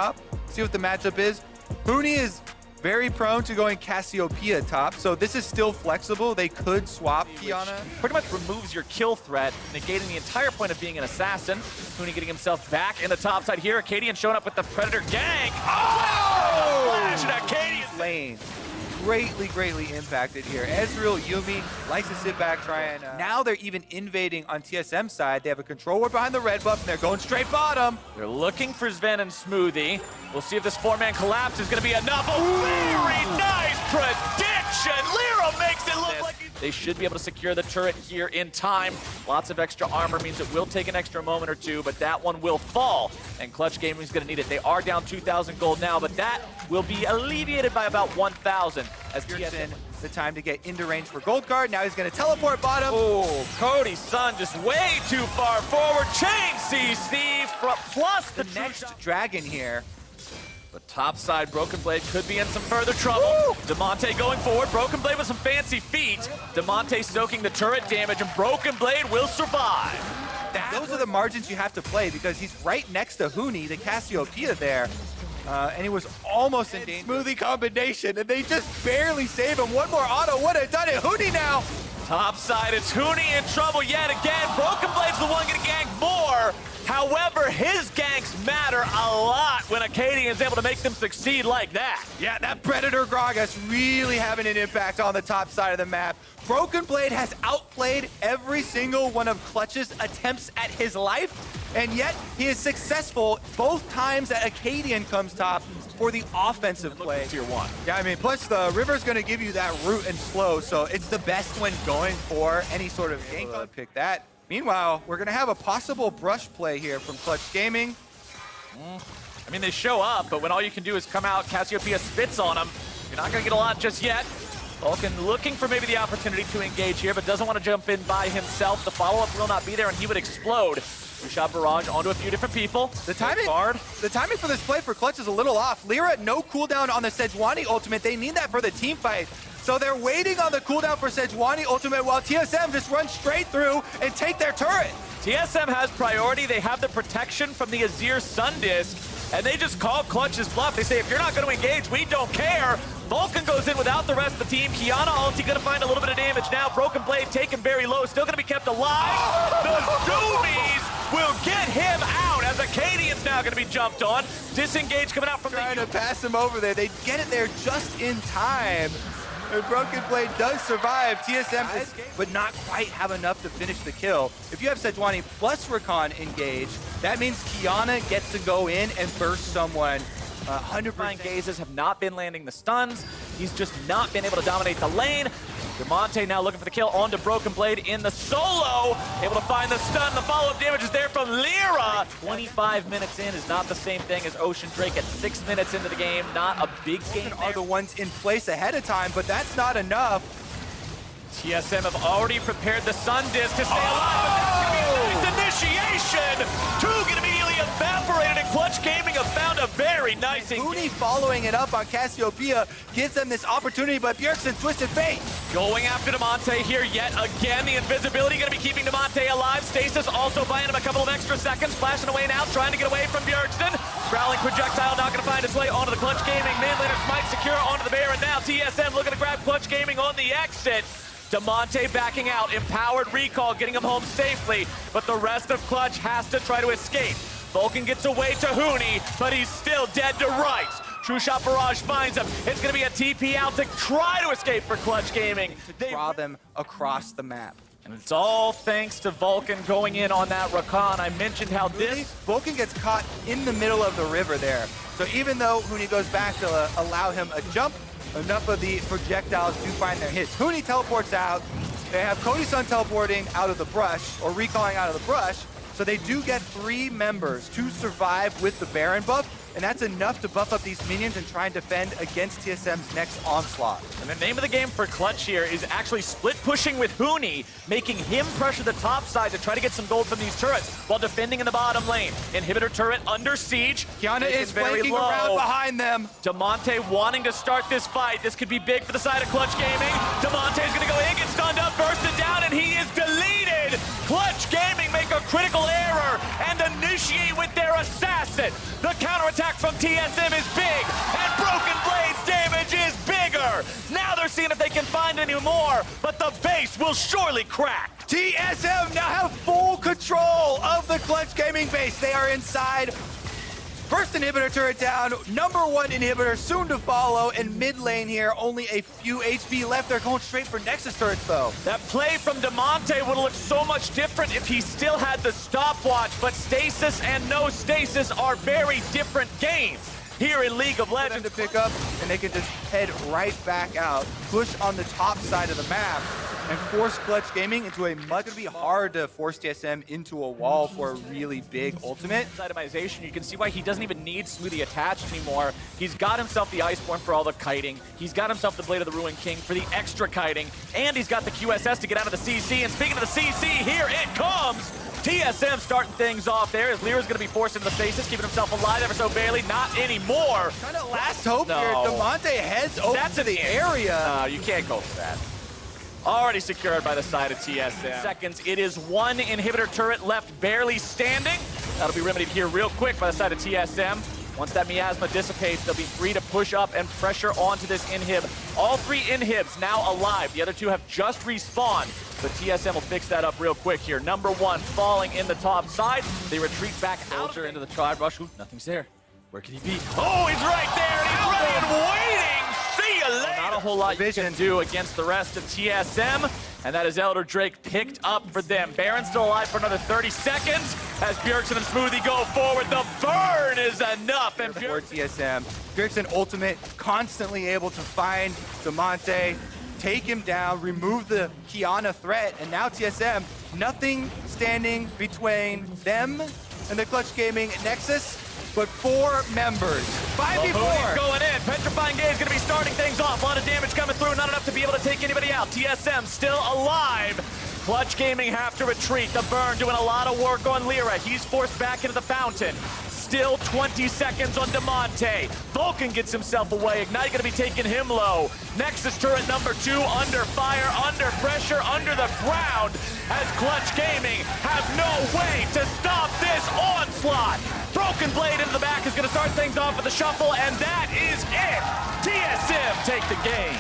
top. See what the matchup is. Huni is very prone to going Cassiopeia top, so this is still flexible. They could swap Kiana. Pretty much removes your kill threat, negating the entire point of being an assassin. Huni getting himself back in the top side here. Acadian showing up with the Predator gank. Oh! Flash and Acadian. Lane. Greatly impacted here. Ezreal, Yuumi likes to sit back, try and... Now they're even invading on TSM side. They have a control ward behind the red buff, and they're going straight bottom. They're looking for Sven and Smoothie. We'll see if this four-man collapse is going to be enough. A very nice prediction. Lyra makes it look like they should be able to secure the turret here in time. Lots of extra armor means it will take an extra moment or two, but that one will fall, and Clutch Gaming is going to need it. They are down 2,000 gold now, but that will be alleviated by about 1,000 as TSM the time to get into range for gold card. Now he's going to teleport bottom. Oh, Cody's son just way too far forward. Chain CC plus the next dragon here. The top side, Broken Blade could be in some further trouble. Demonte going forward. Broken Blade with some fancy feet. Demonte soaking the turret damage, and Broken Blade will survive. Those are the margins you have to play because he's right next to Huni, the Cassiopeia there. And he was almost in danger. Smoothie combination, and they just barely save him. One more auto would have done it. Huni now. Top side, it's Huni in trouble yet again. Broken Blade's the one getting ganked more. However, his ganks matter a lot when Acadian is able to make them succeed like that. Yeah, that Predator Gragas really having an impact on the top side of the map. Broken Blade has outplayed every single one of Clutch's attempts at his life, and yet he is successful both times that Acadian comes top for the offensive play. Tier 1. Yeah, I mean, plus the River's going to give you that root and slow, so it's the best when going for any sort of gank. Pick that. Meanwhile, we're going to have a possible brush play here from Clutch Gaming. I mean, they show up, but when all you can do is come out, Cassiopeia spits on them, you're not going to get a lot just yet. Vulcan looking for maybe the opportunity to engage here, but doesn't want to jump in by himself. The follow-up will not be there, and he would explode. Shot barrage onto a few different people. The timing for this play for Clutch is a little off. Lyra, no cooldown on the Sejuani ultimate. They need that for the team fight. So they're waiting on the cooldown for Sejuani ultimate while TSM just runs straight through and take their turret. TSM has priority. They have the protection from the Azir Sun Disc, and they just call Clutch's bluff. They say, if you're not going to engage, we don't care. Vulcan goes in without the rest of the team. Kiana ulti going to find a little bit of damage now. Broken Blade taken very low, still going to be kept alive. The Zoomies will get him out as Acadian's now going to be jumped on. Disengage coming out from trying to pass him over there. They get it there just in time. And Broken Blade does survive. TSM escape, but not quite have enough to finish the kill. If you have Sejuani plus Rakan engaged, that means Kiana gets to go in and burst someone. 100% gazes have not been landing the stuns. He's just not been able to dominate the lane. Demonte now looking for the kill onto Broken Blade in the solo. Able to find the stun. The follow-up damage is there from Lyra. 25 minutes in is not the same thing as Ocean Drake at 6 minutes into the game. Not a big game. Are the ones in place ahead of time, but that's not enough. TSM have already prepared the Sun Disc to stay alive, but that's going to be a nice initiation. Two get immediately evaporated, and Clutch Gaming have found a very nice... Huni following it up on Cassiopeia gives them this opportunity, but Bjergsen Twisted Fate. Going after Demonte here yet again. The invisibility going to be keeping Demonte alive. Stasis also buying him a couple of extra seconds. Flashing away now, trying to get away from Bjergsen. Growling projectile not going to find its way onto the Clutch Gaming. Mid laner Smite secure onto the Baron. Now TSM looking to grab Clutch Gaming on the exit. Demonte backing out, empowered recall, getting him home safely, but the rest of Clutch has to try to escape. Vulcan gets away to Huni, but he's still dead to rights. True Shot Barrage finds him. It's going to be a TP out to try to escape for Clutch Gaming. To draw them across the map. And it's all thanks to Vulcan going in on that Rakan. I mentioned how Vulcan gets caught in the middle of the river there. So even though Huni goes back to allow him a jump, enough of the projectiles do find their hits. Huni teleports out. They have Cody's son teleporting out of the brush, or recalling out of the brush. So they do get 3 members to survive with the Baron buff, and that's enough to buff up these minions and try and defend against TSM's next onslaught. And the name of the game for Clutch here is actually split pushing with Huni, making him pressure the top side to try to get some gold from these turrets while defending in the bottom lane. Inhibitor turret under siege. Kiana is flanking around behind them. Demonte wanting to start this fight. This could be big for the side of Clutch Gaming. Demonte is going to go in, get stunned up, burst it down, and he is deleted. Clutch Gaming make a critical error and initiate initiate with their assassin. The counterattack from TSM is big, and Broken Blade's damage is bigger. Now they're seeing if they can find any more, but the base will surely crack. TSM now have full control of the Clutch Gaming base. They are inside. First inhibitor turret down, #1 inhibitor soon to follow, and mid lane here, only a few HP left. They're going straight for Nexus turrets though. That play from Damonte would look so much different if he still had the stopwatch, but stasis and no stasis are very different games here in League of Legends. To pick up, and they can just head right back out, push on the top side of the map, and force Clutch Gaming into a much. It's gonna be hard to force TSM into a wall for a really big ultimate. Itemization, you can see why he doesn't even need Smoothie attached anymore. He's got himself the Iceborne for all the kiting. He's got himself the Blade of the Ruined King for the extra kiting. And he's got the QSS to get out of the CC. And speaking of the CC, here it comes! TSM starting things off there as Lyra's going to be forced into the stasis, keeping himself alive ever so barely. Not anymore. Kind of last hope No. here. Damonte heads over to the area. No, you can't go for that. Already secured by the side of TSM. Seconds. It is one inhibitor turret left, barely standing. That'll be remedied here real quick by the side of TSM. Once that miasma dissipates, they'll be free to push up and pressure onto this inhib. All 3 inhibs now alive. The other 2 have just respawned, but TSM will fix that up real quick here. #1 falling in the top side. They retreat back out into the tribe rush. Ooh, nothing's there. Where could he be? Oh, he's right there, and he's ready and waiting. See you later. Not a whole lot you can do against the rest of TSM, and that is Elder Drake picked up for them. Baron's still alive for another 30 seconds as Bjergsen and Smoothie go forward. The burn is enough, and For TSM, Bjergsen ultimate, constantly able to find Damonte, take him down, remove the Kiana threat, and now TSM, nothing standing between them and the Clutch Gaming Nexus, but 4 members. 5v4. Going in. Petrifying Gaze going to be starting things off. A lot of damage coming through. Not enough to be able to take anybody out. TSM still alive. Clutch Gaming have to retreat. The burn doing a lot of work on Lyra. He's forced back into the fountain. Still 20 seconds on Damonte. Vulcan gets himself away. Ignite going to be taking him low. Nexus turret #2 under fire, under pressure, under the ground as Clutch Gaming have no way to stop this onslaught. Broken Blade into the back is going to start things off with the shuffle, and that is it. TSM take the game.